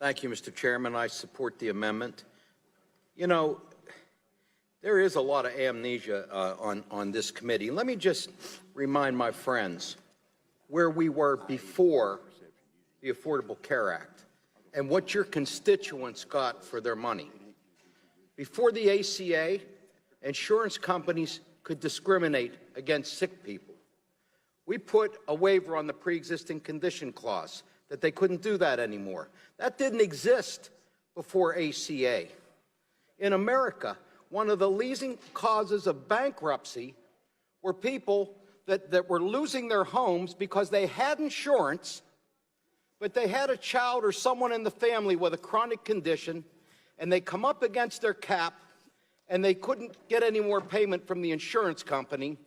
Thank you, Mr. Chairman. I support the amendment. You know, there is a lot of amnesia on this committee. Let me just remind my friends where we were before the Affordable Care Act and what your constituents got for their money. Before the ACA, insurance companies could discriminate against sick people. We put a waiver on the pre-existing condition clause that they couldn't do that anymore. That didn't exist before ACA. In America, one of the leading causes of bankruptcy were people that were losing their homes because they had insurance, but they had a child or someone in the family with a chronic condition, and they come up against their cap, and they couldn't get any more payment from the insurance company,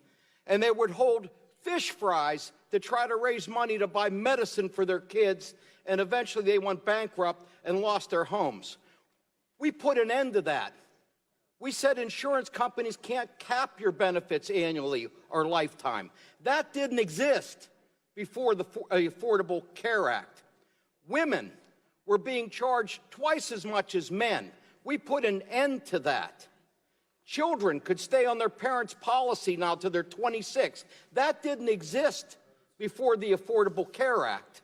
and they would hold fish fries to try to raise money to buy medicine for their kids, and eventually they went bankrupt and lost their homes. We put an end to that. We said insurance companies can't cap your benefits annually or lifetime. That didn't exist before the Affordable Care Act. Women were being charged twice as much as men. We put an end to that. Children could stay on their parents' policy now till they're 26. That didn't exist before the Affordable Care Act.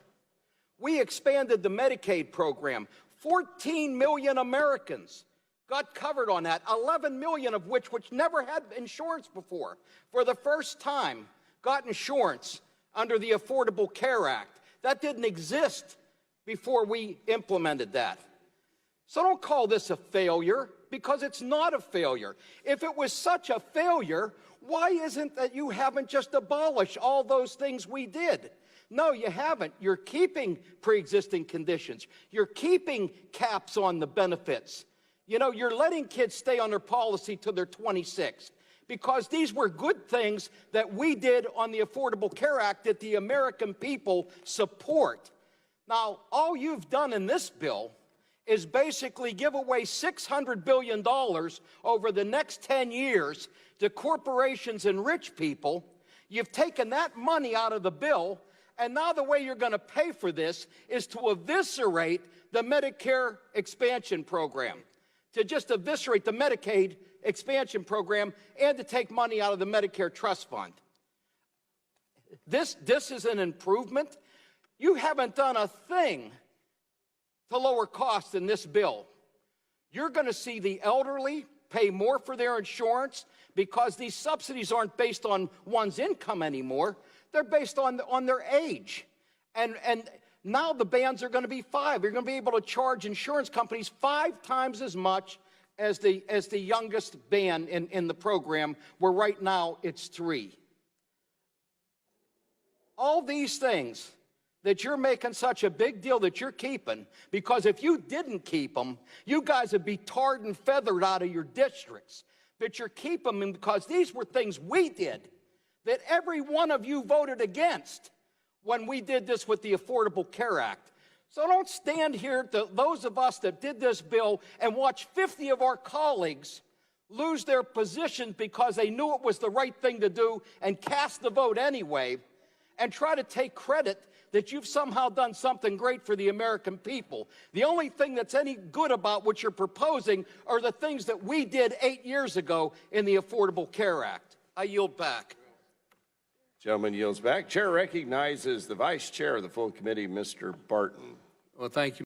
We expanded the Medicaid program. 14 million Americans got covered on that, 11 million of which never had insurance before, for the first time got insurance under the Affordable Care Act. That didn't exist before we implemented that. So don't call this a failure, because it's not a failure. If it was such a failure, why isn't that you haven't just abolished all those things we did? No, you haven't. You're keeping pre-existing conditions. You're keeping caps on the benefits. You know, you're letting kids stay on their policy till they're 26, because these were good things that we did on the Affordable Care Act that the American people support. Now, all you've done in this bill is basically give away $600 billion over the next 10 years to corporations and rich people. You've taken that money out of the bill, and now the way you're going to pay for this is to eviscerate the Medicare expansion program, to just eviscerate the Medicaid expansion program, and to take money out of the Medicare Trust Fund. This is an improvement. You haven't done a thing to lower costs in this bill. You're going to see the elderly pay more for their insurance because these subsidies aren't based on one's income anymore. They're based on their age. And now the bands are going to be 5. You're going to be able to charge insurance companies 5 times as much as the youngest band in the program, where right now it's 3. All these things that you're making such a big deal that you're keeping, because if you didn't keep them, you guys would be tarred and feathered out of your districts. But you're keeping them because these were things we did that every one of you voted against when we did this with the Affordable Care Act. So don't stand here, those of us that did this bill, and watch 50 of our colleagues lose their positions because they knew it was the right thing to do and cast the vote anyway, and try to take credit that you've somehow done something great for the American people. The only thing that's any good about what you're proposing are the things that we did 8 years ago in the Affordable Care Act. I yield back. Gentleman yields back. Chair recognizes the Vice Chair of the full committee, Mr. Barton. Well, thank you.